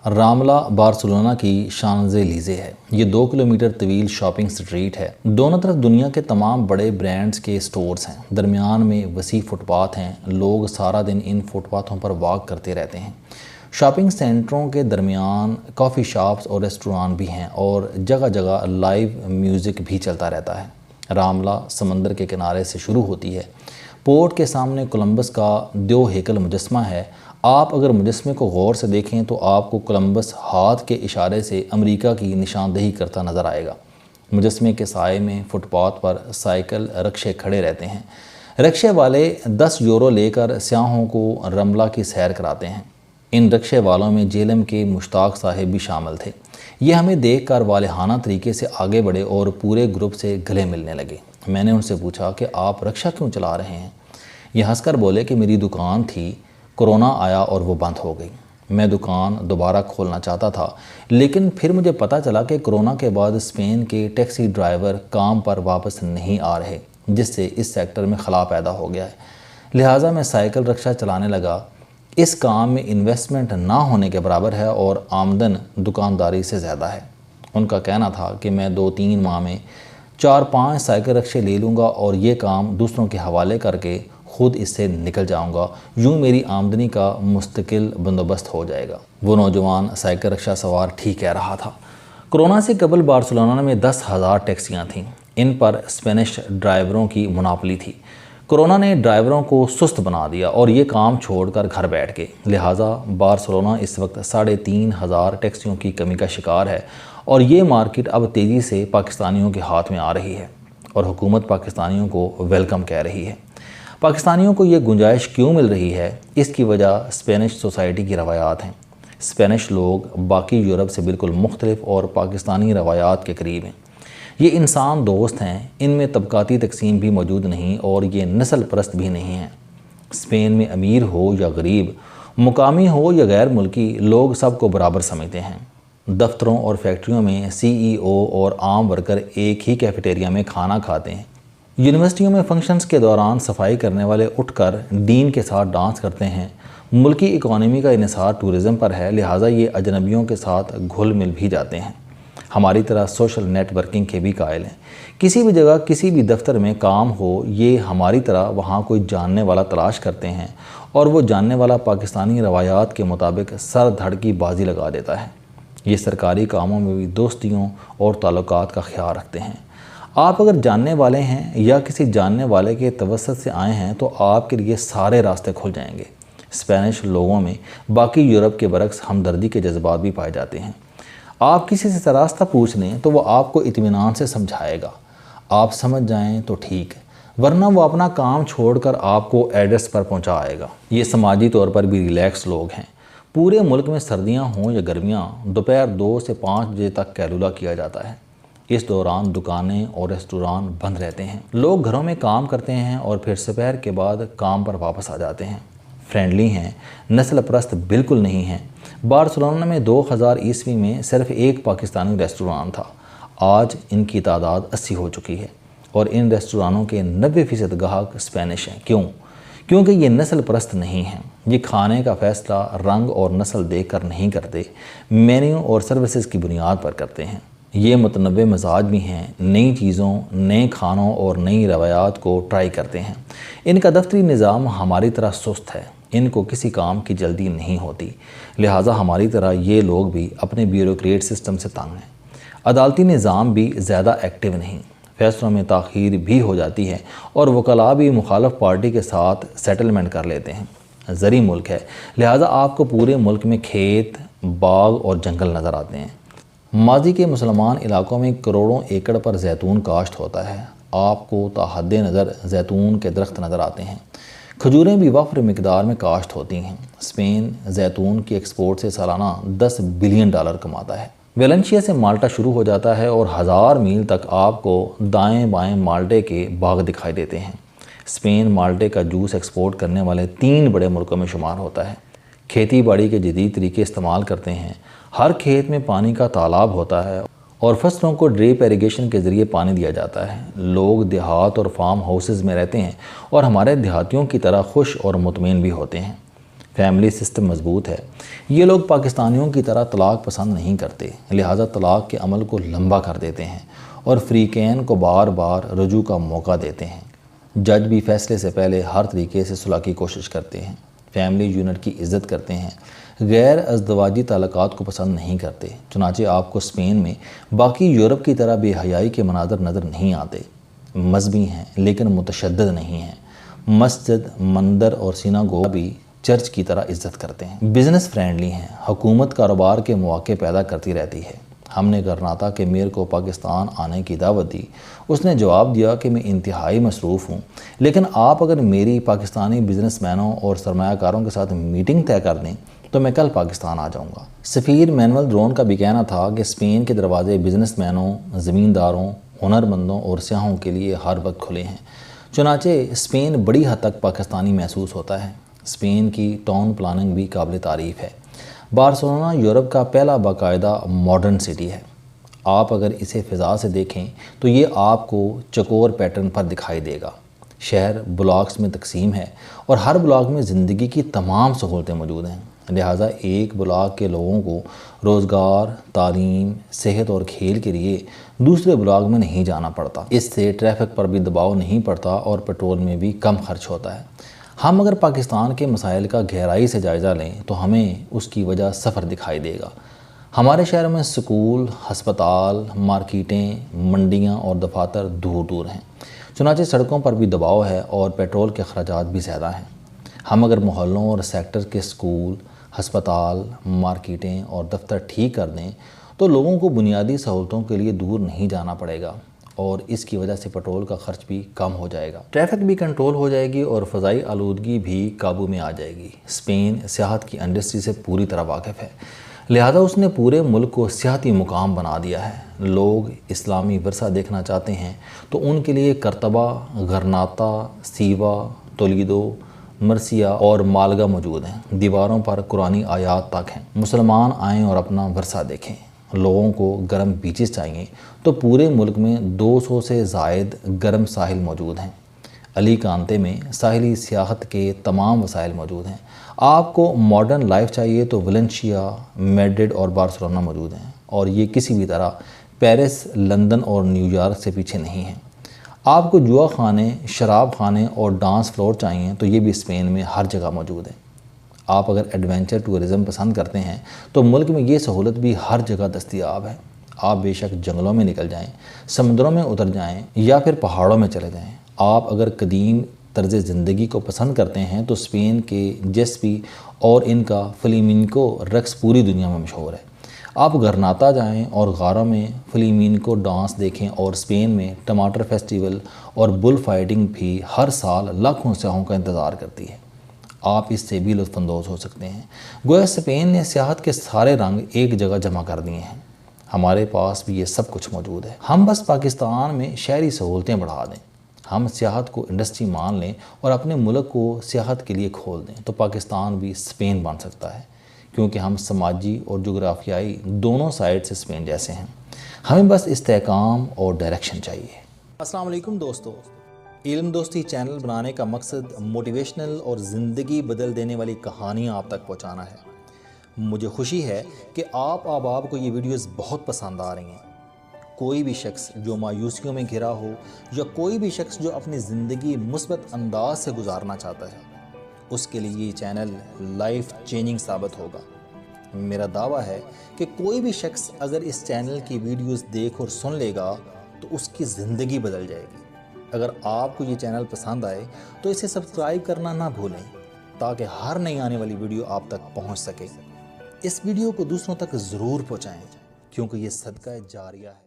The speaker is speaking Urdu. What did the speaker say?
راملہ بارسلونا کی شانزے لیزے ہے۔ یہ 2 کلومیٹر طویل شاپنگ سٹریٹ ہے۔ دونوں طرف دنیا کے تمام بڑے برانڈز کے سٹورز ہیں۔ درمیان میں وسیع فٹ پاتھ ہیں۔ لوگ سارا دن ان فٹ پاتھوں پر واک کرتے رہتے ہیں۔ شاپنگ سینٹروں کے درمیان کافی شاپس اور ریسٹوران بھی ہیں اور جگہ جگہ لائیو میوزک بھی چلتا رہتا ہے۔ راملہ سمندر کے کنارے سے شروع ہوتی ہے۔ پورٹ کے سامنے کولمبس کا دیو ہیکل مجسمہ ہے۔ آپ اگر مجسمے کو غور سے دیکھیں تو آپ کو کولمبس ہاتھ کے اشارے سے امریکہ کی نشاندہی کرتا نظر آئے گا۔ مجسمے کے سائے میں فٹ پاتھ پر سائیکل رکشے کھڑے رہتے ہیں۔ رکشے والے 10 یورو لے کر سیاحوں کو رملہ کی سیر کراتے ہیں۔ ان رکشے والوں میں جیلم کے مشتاق صاحب بھی شامل تھے۔ یہ ہمیں دیکھ کر والہانہ طریقے سے آگے بڑھے اور پورے گروپ سے گلے ملنے لگے۔ میں نے ان سے پوچھا کہ آپ رکشہ کیوں چلا رہے ہیں؟ یہ ہنس کر بولے کہ میری دکان تھی، کورونا آیا اور وہ بند ہو گئی۔ میں دکان دوبارہ کھولنا چاہتا تھا، لیکن پھر مجھے پتہ چلا کہ کورونا کے بعد اسپین کے ٹیکسی ڈرائیور کام پر واپس نہیں آ رہے، جس سے اس سیکٹر میں خلا پیدا ہو گیا ہے۔ لہٰذا میں سائیکل رکشہ چلانے لگا۔ اس کام میں انویسٹمنٹ نہ ہونے کے برابر ہے اور آمدن دکانداری سے زیادہ ہے۔ ان کا کہنا تھا کہ میں 2-3 ماہ میں 4-5 سائیکل رکشے لے لوں گا اور یہ کام دوسروں کے حوالے کر کے خود اس سے نکل جاؤں گا، یوں میری آمدنی کا مستقل بندوبست ہو جائے گا۔ وہ نوجوان سائیکل رکشہ سوار ٹھیک کہہ رہا تھا۔ کورونا سے قبل بارسلونا میں 10,000 ٹیکسیاں تھیں۔ ان پر اسپینش ڈرائیوروں کی مناپلی تھی۔ کورونا نے ڈرائیوروں کو سست بنا دیا اور یہ کام چھوڑ کر گھر بیٹھ گئے۔ لہٰذا بارسلونا اس وقت 3,500 ٹیکسیوں کی کمی کا شکار ہے اور یہ مارکیٹ اب تیزی سے پاکستانیوں کے ہاتھ میں آ رہی ہے اور حکومت پاکستانیوں کو ویلکم کہہ رہی ہے۔ پاکستانیوں کو یہ گنجائش کیوں مل رہی ہے؟ اس کی وجہ اسپینش سوسائٹی کی روایات ہیں۔ اسپینش لوگ باقی یورپ سے بالکل مختلف اور پاکستانی روایات کے قریب ہیں۔ یہ انسان دوست ہیں، ان میں طبقاتی تقسیم بھی موجود نہیں اور یہ نسل پرست بھی نہیں ہیں۔ اسپین میں امیر ہو یا غریب، مقامی ہو یا غیر ملکی، لوگ سب کو برابر سمجھتے ہیں۔ دفتروں اور فیکٹریوں میں CEO اور عام ورکر ایک ہی کیفیٹیریا میں کھانا کھاتے ہیں۔ یونیورسٹیوں میں فنکشنز کے دوران صفائی کرنے والے اٹھ کر ڈین کے ساتھ ڈانس کرتے ہیں۔ ملکی اکانومی کا انحصار ٹورزم پر ہے، لہٰذا یہ اجنبیوں کے ساتھ گھل مل بھی جاتے ہیں۔ ہماری طرح سوشل نیٹ ورکنگ کے بھی قائل ہیں۔ کسی بھی جگہ کسی بھی دفتر میں کام ہو، یہ ہماری طرح وہاں کوئی جاننے والا تلاش کرتے ہیں اور وہ جاننے والا پاکستانی روایات کے مطابق سر دھڑ کی بازی لگا دیتا ہے۔ یہ سرکاری کاموں میں بھی دوستیوں اور تعلقات کا خیال رکھتے ہیں۔ آپ اگر جاننے والے ہیں یا کسی جاننے والے کے توسط سے آئے ہیں تو آپ کے لیے سارے راستے کھل جائیں گے۔ اسپینش لوگوں میں باقی یورپ کے برعکس ہمدردی کے جذبات بھی پائے جاتے ہیں۔ آپ کسی سے راستہ پوچھ لیں تو وہ آپ کو اطمینان سے سمجھائے گا۔ آپ سمجھ جائیں تو ٹھیک، ورنہ وہ اپنا کام چھوڑ کر آپ کو ایڈریس پر پہنچا آئے گا۔ یہ سماجی طور پر بھی ریلیکس لوگ ہیں۔ پورے ملک میں سردیاں ہوں یا گرمیاں، دوپہر 2 سے 5 بجے تک کیلولا کیا جاتا ہے۔ اس دوران دکانیں اور ریسٹوران بند رہتے ہیں۔ لوگ گھروں میں کام کرتے ہیں اور پھر سپہر کے بعد کام پر واپس آ جاتے ہیں۔ فرینڈلی ہیں، نسل پرست بالکل نہیں ہیں۔ بارسلونا میں 2000 میں صرف ایک پاکستانی ریسٹوران تھا۔ آج ان کی تعداد 80 ہو چکی ہے اور ان ریسٹورانوں کے 90% گاہک اسپینش ہیں۔ کیوں؟ کیونکہ یہ نسل پرست نہیں ہیں۔ یہ کھانے کا فیصلہ رنگ اور نسل دیکھ کر نہیں کرتے، مینیو اور سروسز کی بنیاد پر کرتے ہیں۔ یہ متنوع مزاج بھی ہیں، نئی چیزوں، نئے کھانوں اور نئی روایات کو ٹرائی کرتے ہیں۔ ان کا دفتری نظام ہماری طرح سست ہے، ان کو کسی کام کی جلدی نہیں ہوتی، لہٰذا ہماری طرح یہ لوگ بھی اپنے بیوروکریٹ سسٹم سے تنگ ہیں۔ عدالتی نظام بھی زیادہ ایکٹیو نہیں، فیصلوں میں تاخیر بھی ہو جاتی ہے اور وکلاء بھی مخالف پارٹی کے ساتھ سیٹلمنٹ کر لیتے ہیں۔ زرعی ملک ہے، لہٰذا آپ کو پورے ملک میں کھیت، باغ اور جنگل نظر آتے ہیں۔ ماضی کے مسلمان علاقوں میں کروڑوں ایکڑ پر زیتون کاشت ہوتا ہے۔ آپ کو تا حد نظر زیتون کے درخت نظر آتے ہیں۔ کھجوریں بھی وفر مقدار میں کاشت ہوتی ہیں۔ اسپین زیتون کی ایکسپورٹ سے سالانہ $10 بلین کماتا ہے۔ ویلنسیا سے مالٹا شروع ہو جاتا ہے اور 1000 میل تک آپ کو دائیں بائیں مالٹے کے باغ دکھائی دیتے ہیں۔ اسپین مالٹے کا جوس ایکسپورٹ کرنے والے 3 بڑے ملکوں میں شمار ہوتا ہے۔ کھیتی باڑی کے جدید طریقے استعمال کرتے ہیں۔ ہر کھیت میں پانی کا تالاب ہوتا ہے اور فصلوں کو ڈریپ ایریگیشن کے ذریعے پانی دیا جاتا ہے۔ لوگ دیہات اور فارم ہاؤسز میں رہتے ہیں اور ہمارے دیہاتیوں کی طرح خوش اور مطمئن بھی ہوتے ہیں۔ فیملی سسٹم مضبوط ہے۔ یہ لوگ پاکستانیوں کی طرح طلاق پسند نہیں کرتے، لہٰذا طلاق کے عمل کو لمبا کر دیتے ہیں اور فریقین کو بار بار رجوع کا موقع دیتے ہیں۔ جج بھی فیصلے سے پہلے ہر طریقے سے صلح کی کوشش کرتے ہیں، فیملی یونٹ کی عزت کرتے ہیں، غیر ازدواجی تعلقات کو پسند نہیں کرتے۔ چنانچہ آپ کو اسپین میں باقی یورپ کی طرح بے حیائی کے مناظر نظر نہیں آتے۔ مذہبی ہیں لیکن متشدد نہیں ہیں۔ مسجد، مندر اور سیناگوگ بھی چرچ کی طرح عزت کرتے ہیں۔ بزنس فرینڈلی ہیں، حکومت کاروبار کے مواقع پیدا کرتی رہتی ہے۔ ہم نے گرناتا کے میئر کو پاکستان آنے کی دعوت دی۔ اس نے جواب دیا کہ میں انتہائی مصروف ہوں، لیکن آپ اگر میری پاکستانی بزنس مینوں اور سرمایہ کاروں کے ساتھ میٹنگ طے کر دیں تو میں کل پاکستان آ جاؤں گا۔ سفیر مینول درون کا بھی کہنا تھا کہ اسپین کے دروازے بزنس مینوں، زمینداروں، ہنرمندوں اور سیاحوں کے لیے ہر وقت کھلے ہیں۔ چنانچہ اسپین بڑی حد تک پاکستانی محسوس ہوتا ہے۔ اسپین کی ٹاؤن پلاننگ بھی قابل تعریف ہے۔ بارسلونا یورپ کا پہلا باقاعدہ ماڈرن سٹی ہے۔ آپ اگر اسے فضا سے دیکھیں تو یہ آپ کو چکور پیٹرن پر دکھائی دے گا۔ شہر بلاکس میں تقسیم ہے اور ہر بلاک میں زندگی کی تمام سہولتیں موجود ہیں، لہٰذا ایک بلاک کے لوگوں کو روزگار، تعلیم، صحت اور کھیل کے لیے دوسرے بلاک میں نہیں جانا پڑتا۔ اس سے ٹریفک پر بھی دباؤ نہیں پڑتا اور پیٹرول میں بھی کم خرچ ہوتا ہے۔ ہم اگر پاکستان کے مسائل کا گہرائی سے جائزہ لیں تو ہمیں اس کی وجہ سفر دکھائی دے گا۔ ہمارے شہر میں سکول، ہسپتال، مارکیٹیں، منڈیاں اور دفاتر دور دور ہیں، چنانچہ سڑکوں پر بھی دباؤ ہے اور پیٹرول کے اخراجات بھی زیادہ ہیں۔ ہم اگر محلوں اور سیکٹر کے سکول، ہسپتال، مارکیٹیں اور دفتر ٹھیک کر دیں تو لوگوں کو بنیادی سہولتوں کے لیے دور نہیں جانا پڑے گا اور اس کی وجہ سے پیٹرول کا خرچ بھی کم ہو جائے گا، ٹریفک بھی کنٹرول ہو جائے گی اور فضائی آلودگی بھی قابو میں آ جائے گی۔ اسپین سیاحت کی انڈسٹری سے پوری طرح واقف ہے، لہذا اس نے پورے ملک کو سیاحتی مقام بنا دیا ہے۔ لوگ اسلامی ورثہ دیکھنا چاہتے ہیں تو ان کے لیے کرتبہ، غرناطہ، سیوا، تولیدو، مرسیہ اور مالگا موجود ہیں۔ دیواروں پر قرآنی آیات تک ہیں۔ مسلمان آئیں اور اپنا ورثہ دیکھیں۔ لوگوں کو گرم بیچز چاہیے تو پورے ملک میں 200 سے زائد گرم ساحل موجود ہیں۔ علی کانتے میں ساحلی سیاحت کے تمام وسائل موجود ہیں۔ آپ کو ماڈرن لائف چاہیے تو ولنشیا، میڈرڈ اور بارسلونا موجود ہیں، اور یہ کسی بھی طرح پیرس، لندن اور نیو یارک سے پیچھے نہیں ہیں۔ آپ کو جوا خانے، شراب خانے اور ڈانس فلور چاہیے تو یہ بھی اسپین میں ہر جگہ موجود ہیں۔ آپ اگر ایڈونچر ٹورزم پسند کرتے ہیں تو ملک میں یہ سہولت بھی ہر جگہ دستیاب ہے۔ آپ بے شک جنگلوں میں نکل جائیں، سمندروں میں اتر جائیں یا پھر پہاڑوں میں چلے جائیں۔ آپ اگر قدیم طرز زندگی کو پسند کرتے ہیں تو اسپین کے جیسپی اور ان کا فلیمینکو رقص پوری دنیا میں مشہور ہے۔ آپ گرناطہ جائیں اور غاروں میں فلیمینکو ڈانس دیکھیں، اور اسپین میں ٹماٹر فیسٹیول اور بل فائٹنگ بھی ہر سال لاکھوں سیاحوں کا انتظار کرتی ہے۔ آپ اس سے بھی لطف اندوز ہو سکتے ہیں۔ گویا اسپین نے سیاحت کے سارے رنگ ایک جگہ جمع کر دیے ہیں۔ ہمارے پاس بھی یہ سب کچھ موجود ہے۔ ہم بس پاکستان میں شہری سہولتیں بڑھا دیں، ہم سیاحت کو انڈسٹری مان لیں اور اپنے ملک کو سیاحت کے لیے کھول دیں تو پاکستان بھی اسپین بن سکتا ہے، کیونکہ ہم سماجی اور جغرافیائی دونوں سائڈ سے اسپین جیسے ہیں۔ ہمیں بس استحکام اور ڈائریکشن چاہیے۔ السلام علیکم دوستو، علم دوستی چینل بنانے کا مقصد موٹیویشنل اور زندگی بدل دینے والی کہانیاں آپ تک پہنچانا ہے۔ مجھے خوشی ہے کہ آپ احباب کو یہ ویڈیوز بہت پسند آ رہی ہیں۔ کوئی بھی شخص جو مایوسیوں میں گھرا ہو یا کوئی بھی شخص جو اپنی زندگی مثبت انداز سے گزارنا چاہتا ہے، اس کے لیے یہ چینل لائف چینجنگ ثابت ہوگا۔ میرا دعویٰ ہے کہ کوئی بھی شخص اگر اس چینل کی ویڈیوز دیکھ اور سن لے گا تو اس کی زندگی بدل جائے گی۔ اگر آپ کو یہ چینل پسند آئے تو اسے سبسکرائب کرنا نہ بھولیں تاکہ ہر نئی آنے والی ویڈیو آپ تک پہنچ سکے۔ اس ویڈیو کو دوسروں تک ضرور پہنچائیں کیونکہ یہ صدقہ جاریہ ہے۔